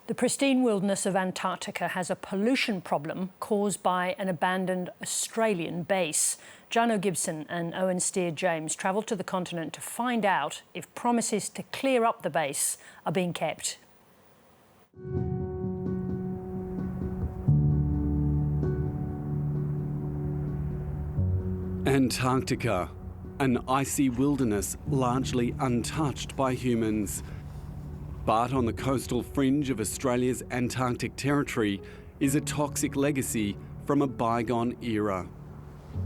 The pristine wilderness of Antarctica has a pollution problem caused by an abandoned Australian base. Jono Gibson and Owen Steer-James travelled to the continent to find out if promises to clear up the base are being kept. Antarctica, an icy wilderness largely untouched by humans. But on the coastal fringe of Australia's Antarctic territory is a toxic legacy from a bygone era.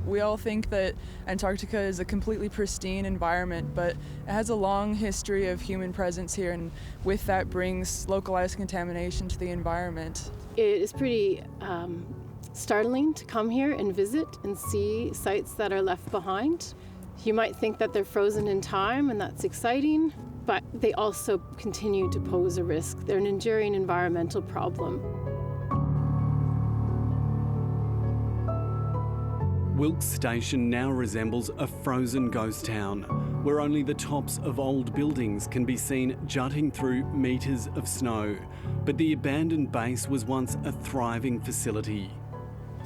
We all think that Antarctica is a completely pristine environment, but it has a long history of human presence here, and with that brings localized contamination to the environment. It is pretty startling to come here and visit and see sites that are left behind. You might think that they're frozen in time, and that's exciting, but they also continue to pose a risk. They're an enduring environmental problem. Wilkes Station now resembles a frozen ghost town, where only the tops of old buildings can be seen jutting through metres of snow. But the abandoned base was once a thriving facility.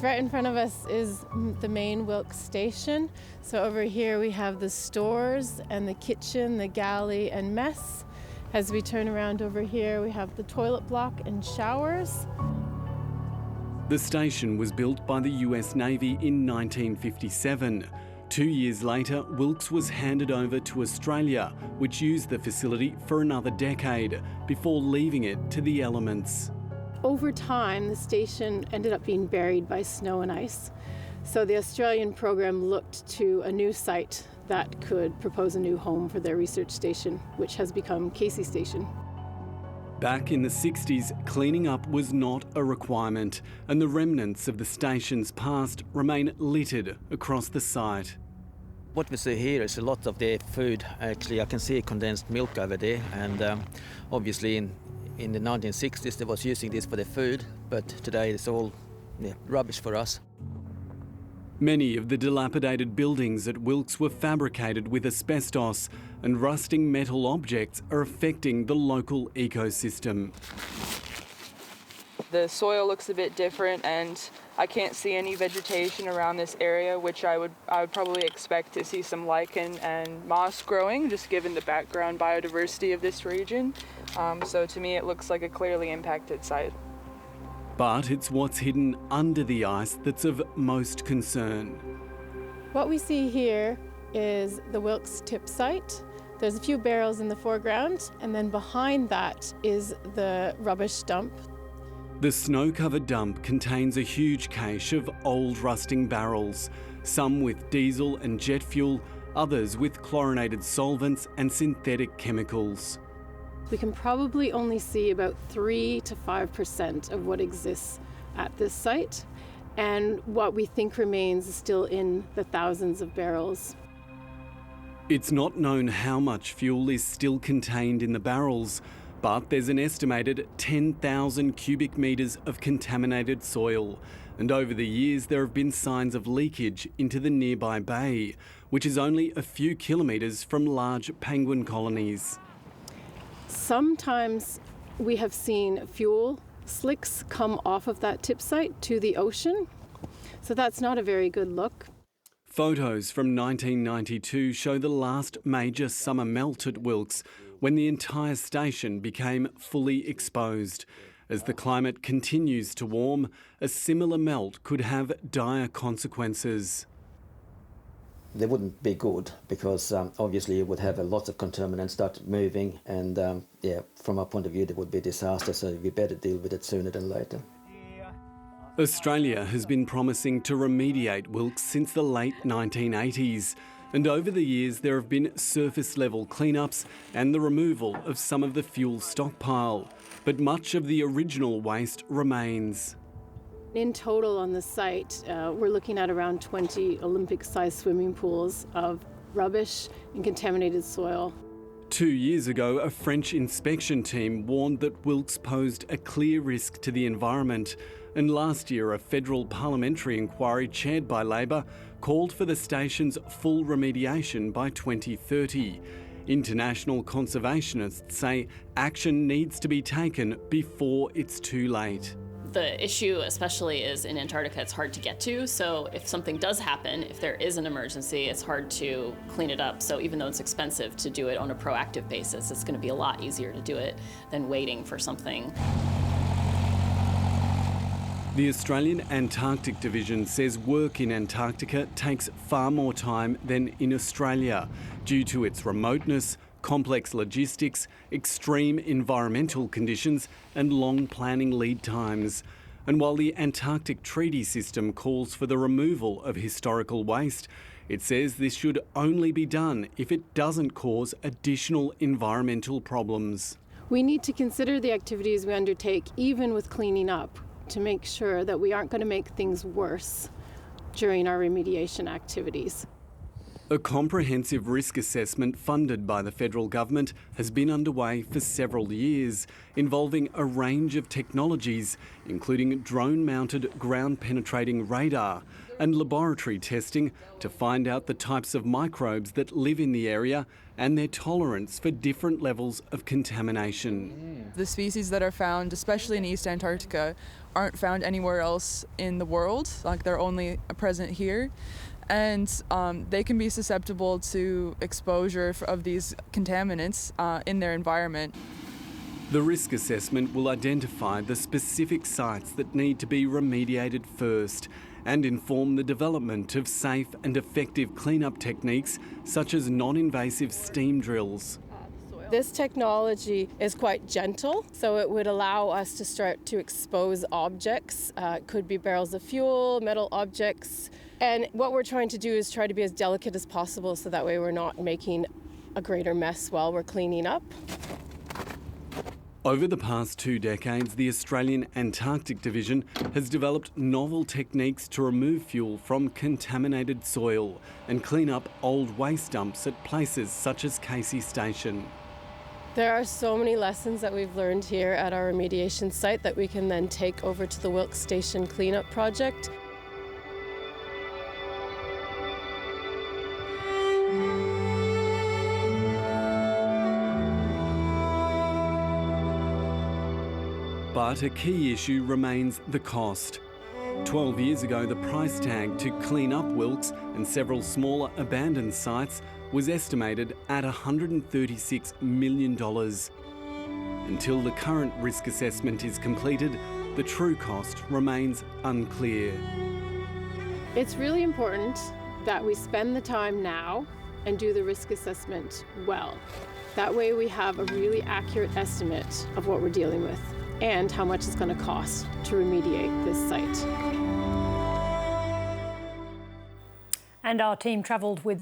Right in front of us is the main Wilkes Station. So over here we have the stores and the kitchen, the galley and mess. As we turn around over here, we have the toilet block and showers. The station was built by the US Navy in 1957. 2 years later, Wilkes was handed over to Australia, which used the facility for another decade before leaving it to the elements. Over time, the station ended up being buried by snow and ice. So the Australian program looked to a new site that could propose a new home for their research station, which has become Casey Station. Back in the 60s, cleaning up was not a requirement, and the remnants of the station's past remain littered across the site. What we see here is a lot of their food. Actually, I can see condensed milk over there, and obviously in the 1960s they was using this for their food, but today it's all rubbish for us. Many of the dilapidated buildings at Wilkes were fabricated with asbestos, and rusting metal objects are affecting the local ecosystem. The soil looks a bit different, and I can't see any vegetation around this area, which I would probably expect to see some lichen and moss growing, just given the background biodiversity of this region. So to me, it looks like a clearly impacted site. But it's what's hidden under the ice that's of most concern. What we see here is the Wilkes tip site. There's a few barrels in the foreground, and then behind that is the rubbish dump. The snow-covered dump contains a huge cache of old rusting barrels, some with diesel and jet fuel, others with chlorinated solvents and synthetic chemicals. We can probably only see about 3 to 5% of what exists at this site, and what we think remains is still in the thousands of barrels. It's not known how much fuel is still contained in the barrels, but there's an estimated 10,000 cubic metres of contaminated soil, and over the years there have been signs of leakage into the nearby bay, which is only a few kilometres from large penguin colonies. Sometimes we have seen fuel slicks come off of that tip site to the ocean, so that's not a very good look. Photos from 1992 show the last major summer melt at Wilkes, when the entire station became fully exposed. As the climate continues to warm, a similar melt could have dire consequences. They wouldn't be good because obviously you would have a lot of contaminants start moving, and from our point of view there would be a disaster, so we better deal with it sooner than later. Australia has been promising to remediate Wilkes since the late 1980s, and over the years there have been surface-level cleanups and the removal of some of the fuel stockpile, but much of the original waste remains. In total on the site, we're looking at around 20 Olympic-sized swimming pools of rubbish and contaminated soil. 2 years ago, a French inspection team warned that Wilkes posed a clear risk to the environment, and last year a federal parliamentary inquiry chaired by Labor called for the station's full remediation by 2030. International conservationists say action needs to be taken before it's too late. The issue especially is in Antarctica, it's hard to get to. So if something does happen, if there is an emergency, it's hard to clean it up. So even though it's expensive to do it on a proactive basis, it's going to be a lot easier to do it than waiting for something. The Australian Antarctic Division says work in Antarctica takes far more time than in Australia due to its remoteness, complex logistics, extreme environmental conditions and long planning lead times. And while the Antarctic Treaty System calls for the removal of historical waste, it says this should only be done if it doesn't cause additional environmental problems. We need to consider the activities we undertake, even with cleaning up, to make sure that we aren't going to make things worse during our remediation activities. A comprehensive risk assessment funded by the federal government has been underway for several years, involving a range of technologies, including drone-mounted ground-penetrating radar and laboratory testing to find out the types of microbes that live in the area and their tolerance for different levels of contamination. The species that are found, especially in East Antarctica, aren't found anywhere else in the world. Like, they're only present here. And they can be susceptible to exposure of these contaminants in their environment. The risk assessment will identify the specific sites that need to be remediated first and inform the development of safe and effective cleanup techniques such as non-invasive steam drills. This technology is quite gentle, so it would allow us to start to expose objects. It could be barrels of fuel, metal objects. And what we're trying to do is try to be as delicate as possible so that way we're not making a greater mess while we're cleaning up. Over the past 2 decades, the Australian Antarctic Division has developed novel techniques to remove fuel from contaminated soil and clean up old waste dumps at places such as Casey Station. There are so many lessons that we've learned here at our remediation site that we can then take over to the Wilkes Station cleanup project. But a key issue remains the cost. 12 years ago, the price tag to clean up Wilkes and several smaller abandoned sites was estimated at $136 million. Until the current risk assessment is completed, the true cost remains unclear. It's really important that we spend the time now and do the risk assessment well. That way we have a really accurate estimate of what we're dealing with and how much it's going to cost to remediate this site. And our team travelled with